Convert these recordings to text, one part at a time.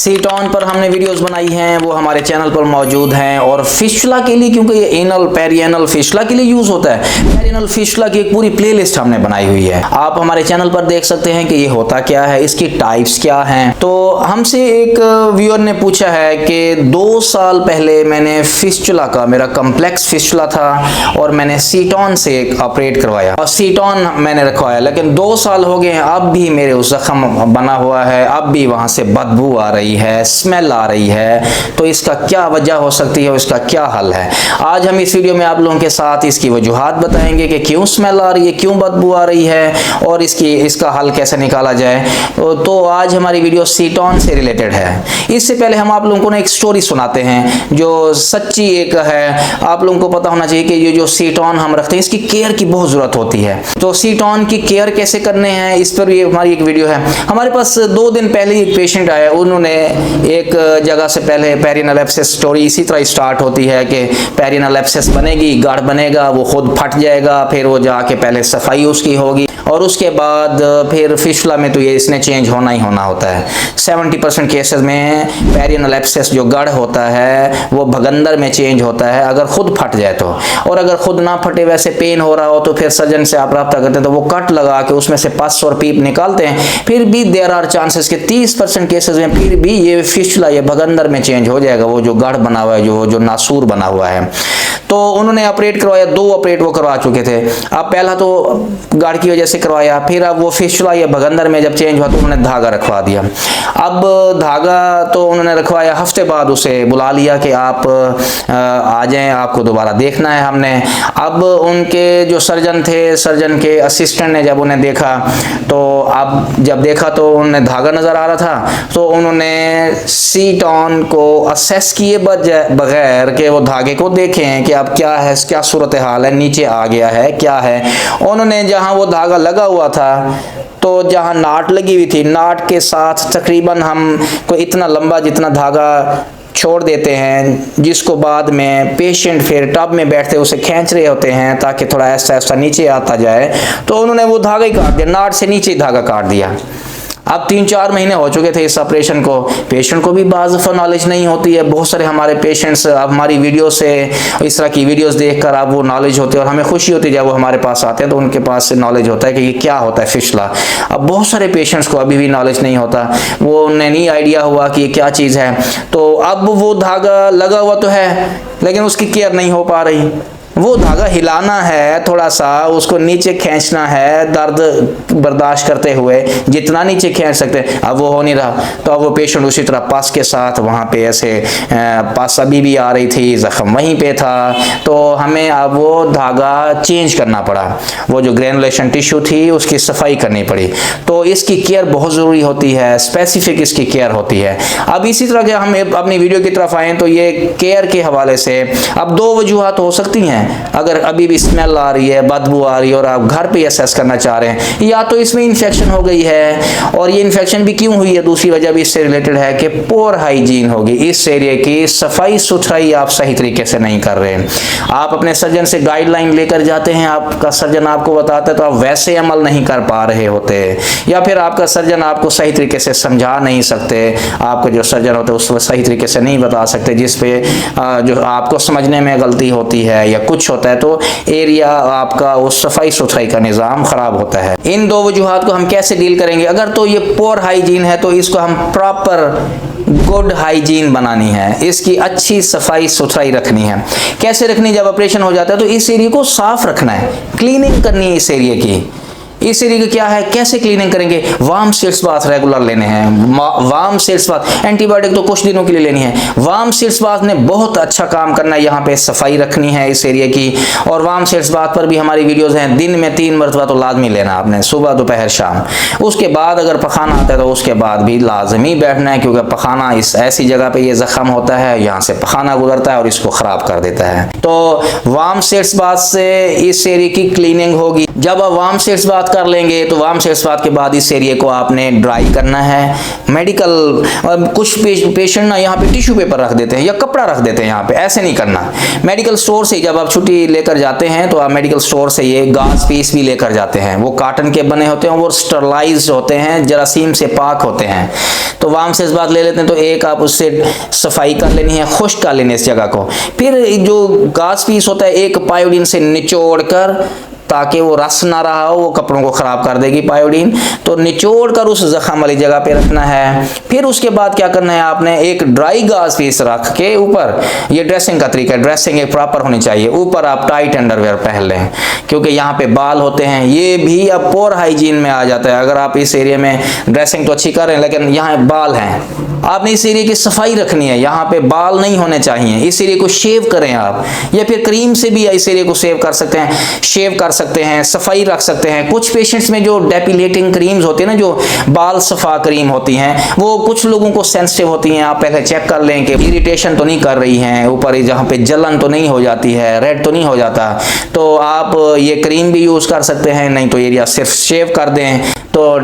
सीटॉन पर हमने वीडियोस बनाई हैं, वो हमारे चैनल पर मौजूद हैं। और फिशुला के लिए, क्योंकि ये एनल पेरिएनल फिशुला के लिए यूज होता है, पेरिएनल फिशुला की एक पूरी प्लेलिस्ट हमने बनाई हुई है। आप हमारे चैनल पर देख सकते हैं कि ये होता क्या है, इसकी टाइप्स क्या हैं। तो हमसे एक व्यूअर ने पूछा है कि 2 साल पहले मैंने फिशुला का, मेरा कम्प्लेक्स फिशुला था और मैंने सीटॉन से एक ऑपरेट करवाया और सीटॉन मैंने रखवाया, लेकिन 2 साल हो गए हैं, अब भी मेरे उस जख्म बना हुआ है, अब भी वहां से बदबू आ रही है, स्मेल आ रही है। तो इसका क्या वजह हो सकती है और इसका क्या हल है, आज हम इस वीडियो में आप लोगों के साथ इसकी वजूहात बताएंगे कि क्यों स्मेल आ रही है, क्यों बदबू आ रही है और इसका हल कैसे निकाला जाए। तो आज हमारी वीडियो सीटॉन से रिलेटेड है। इससे पहले हम आप लोगों को एक स्टोरी सुनाते हैं जो सच्ची एक है। आप लोगों को पता होना चाहिए कि ये जो सीटॉन हम रखते हैं, इसकी केयर की बहुत जरूरत होती है। तो सीटॉन की केयर कैसे करने हैं, इस पर भी हमारी एक वीडियो है। हमारे पास 2 दिन पहले एक पेशेंट आया, उन्होंने एक जगह से पहले पेरिनल एब्सेस, स्टोरी इसी तरह स्टार्ट होती है कि पेरिनल एब्सेस बनेगी, गाढ़ बनेगा, वो खुद फट जाएगा, फिर वो जाके पहले सफाई उसकी होगी और उसके बाद फिर फिशुला में तो ये इसने चेंज होना ही होना होता है। 70% केसेस में पेरिनल एब्सेस जो गढ़ होता है वो भगंदर में चेंज होता है अगर खुद फट जाए तो। और अगर खुद ना फटे, वैसे पेन हो रहा हो, तो फिर सर्जन से आप रब्ता करते हैं तो वो कट लगा के उसमें से पस और पीप निकालते हैं। फिर भी देयर आर चांसेस के 30% केसेस में फिर भी ये फिशुला, ये भगंदर में चेंज हो जाएगा, वो जो गढ़ बना हुआ है, जो नासूर बना हुआ है। तो उन्होंने ऑपरेट करवाया, 2 ऑपरेट वो करवा चुके थे। अब पहला तो गाढ़ की वजह से करवाया, फिर अब वो फिशुला या भगंदर में जब चेंज हुआ तो उन्होंने धागा रखवा दिया। अब धागा तो उन्होंने रखवाया, हफ्ते बाद उसे बुला लिया कि आप आ जाएं, आपको दोबारा देखना है हमने। अब उनके जो सर्जन थे, सर्जन के असिस्टेंट ने जब उन्हें देखा तो अब जब देखा तो उन्हें धागा नज़र आ रहा था, तो उन्होंने सीटॉन को असेस किए बगैर कि वो धागे को देखें कि अब क्या है, क्या सूरत हाल है, नीचे आ गया है, क्या है। उन्होंने जहां वो धागा लगा हुआ था, तो जहां नाट लगी हुई थी, नाट के साथ तकरीबन हम कोई इतना लंबा जितना धागा छोड़ देते हैं, जिसको बाद में पेशेंट फिर टब में बैठते उसे खींच रहे होते हैं ताकि थोड़ा ऐसा ऐसा नीचे आता जाए। तो उन्होंने वो धागा ही काट दिया, नाट से नीचे ही धागा काट दिया। अब 3-4 महीने हो चुके थे इस ऑपरेशन को। पेशेंट को भी बाज़ दफ़ा नॉलेज नहीं होती है। बहुत सारे हमारे पेशेंट्स अब हमारी वीडियो से, इस तरह की वीडियोस देखकर अब वो नॉलेज होती है और हमें खुशी होती है जब वो हमारे पास आते हैं तो उनके पास से नॉलेज होता है कि ये क्या होता है फिशुला। अब बहुत सारे पेशेंट्स को अभी भी नॉलेज नहीं होता, वो उन्हें नहीं आइडिया हुआ कि ये क्या चीज़ है। तो अब वो धागा लगा हुआ तो है लेकिन उसकी केयर नहीं हो पा रही। वो धागा हिलाना है, थोड़ा सा उसको नीचे खींचना है, दर्द बर्दाश्त करते हुए जितना नीचे खींच सकते हैं, अब वो हो नहीं रहा। तो अब वो पेशेंट उसी तरह पस के साथ वहाँ पे ऐसे पस अभी भी आ रही थी, जख्म वहीं पे था। तो हमें अब वो धागा चेंज करना पड़ा, वो जो ग्रेनुलेशन टिश्यू थी उसकी सफाई करनी पड़ी। तो इसकी केयर बहुत ज़रूरी होती है, स्पेसिफिक इसकी केयर होती है। अब इसी तरह के हम अपनी वीडियो की तरफ आएँ तो ये केयर के हवाले से अब 2 वजूहात हो सकती हैं। अगर अभी भी स्मेल आ रही है, बदबू आ रही है और आप घर पे असेस करना चाह रहे हैं, या तो इसमें इन्फेक्शन हो गई है, और ये इन्फेक्शन भी क्यों हुई है, दूसरी वजह भी इससे रिलेटेड है कि पोर हाइजीन होगी, इस एरिया की सफाई सुथराई आप सही तरीके से नहीं कर रहे। आप अपने सर्जन से गाइडलाइन लेकर जाते हैं, आपका सर्जन आपको बताता है तो आप वैसे अमल नहीं कर पा रहे होते, या फिर आपका सर्जन आपको सही तरीके से समझा नहीं सकते, आपके जो सर्जन होते हैं उसको सही तरीके से नहीं बता सकते, जिसपे जो आपको समझने में गलती होती है या कुछ होता है, तो एरिया आपका उस सफाई सुथराई का निज़ाम ख़राब होता है। इन 2 वजूहात को हम कैसे डील करेंगे? अगर तो ये पोर हाइजीन है तो इसको हम प्रॉपर गुड हाइजीन बनानी है, इसकी अच्छी सफाई सुथराई रखनी है। कैसे रखनी? जब ऑपरेशन हो जाता है तो इस एरिया को साफ रखना है, क्लीनिंग करनी है इस एरिया की। इस एरिया का क्या है, कैसे क्लीनिंग करेंगे? वार्म सीट्स बाथ रेगुलर लेने हैं। वार्म सीट्स बाथ, एंटीबायोटिक तो कुछ दिनों के लिए लेनी है। वार्म सीट्स बाथ ने बहुत अच्छा काम करना है, यहाँ पे सफाई रखनी है इस एरिया की। और वार्म सीट्स बाथ पर भी हमारी वीडियोस हैं, दिन में 3 मरतबा तो लाजमी लेना आपने, सुबह दोपहर शाम। उसके बाद अगर पखाना आता है तो उसके बाद भी लाजमी बैठना है, क्योंकि पखाना इस ऐसी जगह पे ये जख्म होता है, यहाँ से पखाना गुजरता है और इसको खराब कर देता है। तो वार्म सीट्स बाथ से इस एरिया की क्लीनिंग होगी। जब आप वार्म सीट्स बाथ कर लेंगे तो वार्म से इस बात के बाद इस एरिया को आपने ड्राई करना है। मेडिकल कुछ पेशेंट ना यहाँ पे टिश्यू पेपर रख देते हैं या कपड़ा रख देते हैं, यहाँ पे ऐसे नहीं करना। मेडिकल स्टोर से जब आप छुट्टी लेकर जाते हैं तो आप मेडिकल स्टोर से ये गाज पीस भी लेकर जाते हैं। वो कॉटन के बने होते हैं, वो स्टरलाइज्ड होते हैं, जरासीम से पाक होते हैं। तो वार्म से इस बात ले लेते हैं तो एक आप उससे सफाई कर लेनी है, खुश्क कर लेनी है इस जगह को। फिर जो गाज पीस होता है एक पायोडीन से निचोड़ कर, ताकि वो रस ना रहा हो, वो कपड़ों को खराब कर देगी पायोडीन, तो निचोड़ कर उस जख्म वाली जगह पे रखना है। फिर उसके बाद क्या करना है, आपने एक ड्राई गाज पीस रख के ऊपर, ये ड्रेसिंग का तरीका है, ड्रेसिंग एक प्रॉपर होनी चाहिए। ऊपर आप टाइट अंडरवेयर पहन लें, क्योंकि यहाँ पे बाल होते हैं, ये भी अब पोर हाइजीन में आ जाता है। अगर आप इस एरिया में ड्रेसिंग तो अच्छी कर रहे हैं लेकिन यहाँ बाल हैं, आपने इस एरिया की सफाई रखनी है, यहाँ पे बाल नहीं होने चाहिए। इस एरिया को शेव करें आप, या फिर क्रीम से भी इस एरिया को सेव कर सकते हैं, शेव कर सकते हैं, सफाई रख सकते हैं। कुछ पेशेंट्स में जो डेपिलेटिंग क्रीम्स होती है ना, जो बाल सफा क्रीम होती हैं, वो कुछ लोगों को सेंसिटिव होती हैं। आप पहले चेक कर लें कि इरिटेशन तो नहीं कर रही हैं, ऊपर जहाँ पे जलन तो नहीं हो जाती है, रेड तो नहीं हो जाता, तो आप ये क्रीम भी यूज कर सकते हैं। नहीं तो एरिया सिर्फ शेव कर दें तो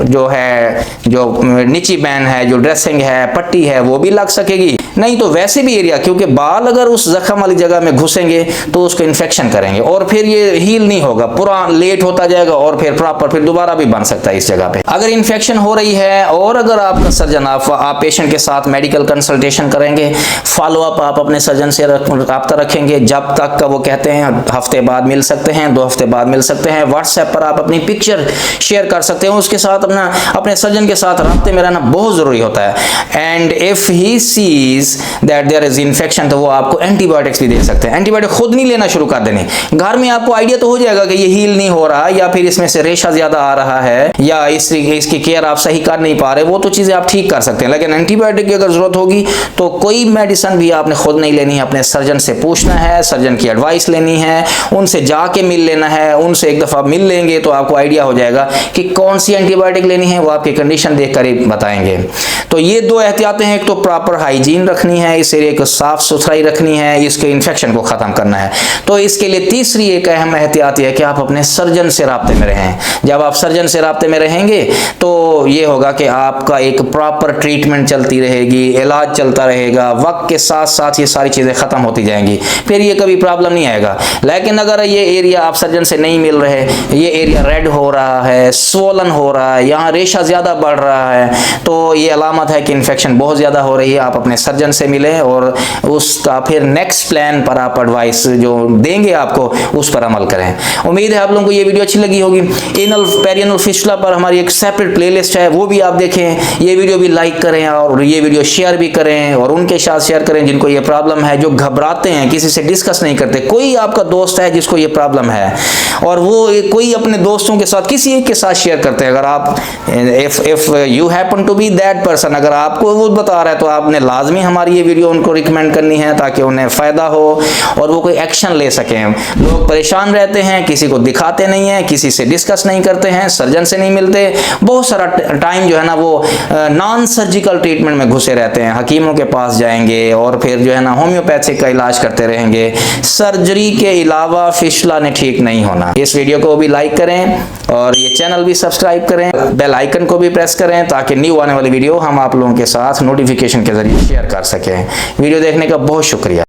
जो है, जो नीची बैन है, जो ड्रेसिंग है, पट्टी है, वो भी लग सकेगी। नहीं तो वैसे भी एरिया, क्योंकि बाल अगर उस जख्म वाली जगह में घुसेंगे तो उसको इन्फेक्शन करेंगे और फिर ये हील नहीं होगा, पूरा लेट होता जाएगा और फिर प्रॉपर फिर दोबारा भी बन सकता है इस जगह पे। अगर इन्फेक्शन हो रही है और अगर आपका सर्जन आप पेशेंट के साथ मेडिकल कंसल्टेशन करेंगे, फॉलो अप आप अपने सर्जन से रब्ता रखेंगे, जब तक का वो कहते हैं हफ्ते बाद मिल सकते हैं, 2 हफ्ते बाद मिल सकते हैं। व्हाट्सएप पर आप अपनी पिक्चर शेयर कर सकते हैं, उसके साथ अपने सर्जन के साथ राब्ते में रहना बहुत जरूरी होता है। And if he sees that there is infection, तो वो आपको एंटीबायोटिक्स भी दे सकते हैं। एंटीबायोटिक खुद नहीं लेना शुरू कर देनी, घर में आपको आइडिया तो हो जाएगा कि ये हील नहीं हो रहा, या फिर इसमें से रेशा ज्यादा आ रहा है, या इसकी केयर आप सही कर नहीं पा रहे, वो तो चीजें आप ठीक कर सकते हैं। लेकिन एंटीबायोटिक की अगर जरूरत होगी तो कोई मेडिसिन भी आपने खुद नहीं लेनी है, अपने सर्जन से पूछना है, सर्जन की एडवाइस लेनी है, उनसे जाके मिल लेना है। उनसे एक दफा मिल लेंगे तो आपको आइडिया हो जाएगा कि कौन सी एंटीबायोटिक लेनी है, वो आपकी कंडीशन देखकर ही बताएंगे। तो ये 2 एहतियातें हैं, एक तो प्रॉपर हाइजीन रखनी है, इस एरिया को साफ सुथराई रखनी है, इसके इन्फेक्शन को खत्म करना है। तो इसके लिए तीसरी एक अहम एहतियात है कि आप अपने सर्जन से राब्ते में रहें। जब आप सर्जन से राब्ते में रहेंगे तो ये होगा कि आपका एक प्रॉपर ट्रीटमेंट चलती रहेगी, इलाज चलता रहेगा, वक्त के साथ साथ ये सारी चीजें खत्म होती जाएंगी, फिर ये कभी प्रॉब्लम नहीं आएगा। लेकिन अगर ये एरिया आप सर्जन से नहीं मिल रहे, ये एरिया रेड हो रहा है, स्वोलन हो रहा है, यहाँ रेशा ज्यादा बढ़ रहा है, तो ये अलामत है कि इन्फेक्शन बहुत ज्यादा हो रही है। आप अपने सर्जन से मिलें और उसका फिर नेक्स्ट प्लान पर आप एडवाइस जो देंगे आपको उस पर अमल करें। उम्मीद है आप लोगों को ये वीडियो अच्छी लगी होगी। एनल पेरियनल फिस्टुला पर हमारी एक सेपरेट प्लेलिस्ट है, वो भी आप देखें। ये वीडियो भी लाइक करें और ये वीडियो शेयर भी करें और उनके साथ शेयर करें जिनको ये प्रॉब्लम है, जो घबराते हैं, किसी से डिस्कस नहीं करते। कोई आपका दोस्त है जिसको ये प्रॉब्लम है और वो कोई अपने दोस्तों के साथ किसी एक के साथ शेयर करते हैं। अगर आप if you happen to be that person, अगर आपको वो बता रहा है तो आपने लाजमी हमारी ये वीडियो उनको रिकमेंड करनी है ताकि उन्हें फायदा हो और वो कोई एक्शन ले सकें। लोग परेशान रहते हैं, किसी को दिखाते नहीं है, किसी से डिस्कस नहीं करते हैं, सर्जन से नहीं मिलते, बहुत सारा टाइम जो है ना वो नॉन सर्जिकल ट्रीटमेंट में घुसे रहते हैं। हकीमों के पास जाएंगे और फिर जो है ना होम्योपैथिक का इलाज करते रहेंगे। सर्जरी के अलावा फिस्टुला ने ठीक नहीं होना। इस वीडियो को भी लाइक करें और ये चैनल भी सब्सक्राइब करें, बेल आइकन को भी प्रेस करें ताकि न्यू आने वाली वीडियो हम आप लोगों के साथ नोटिफिकेशन के जरिए शेयर कर सकें। वीडियो देखने का बहुत शुक्रिया।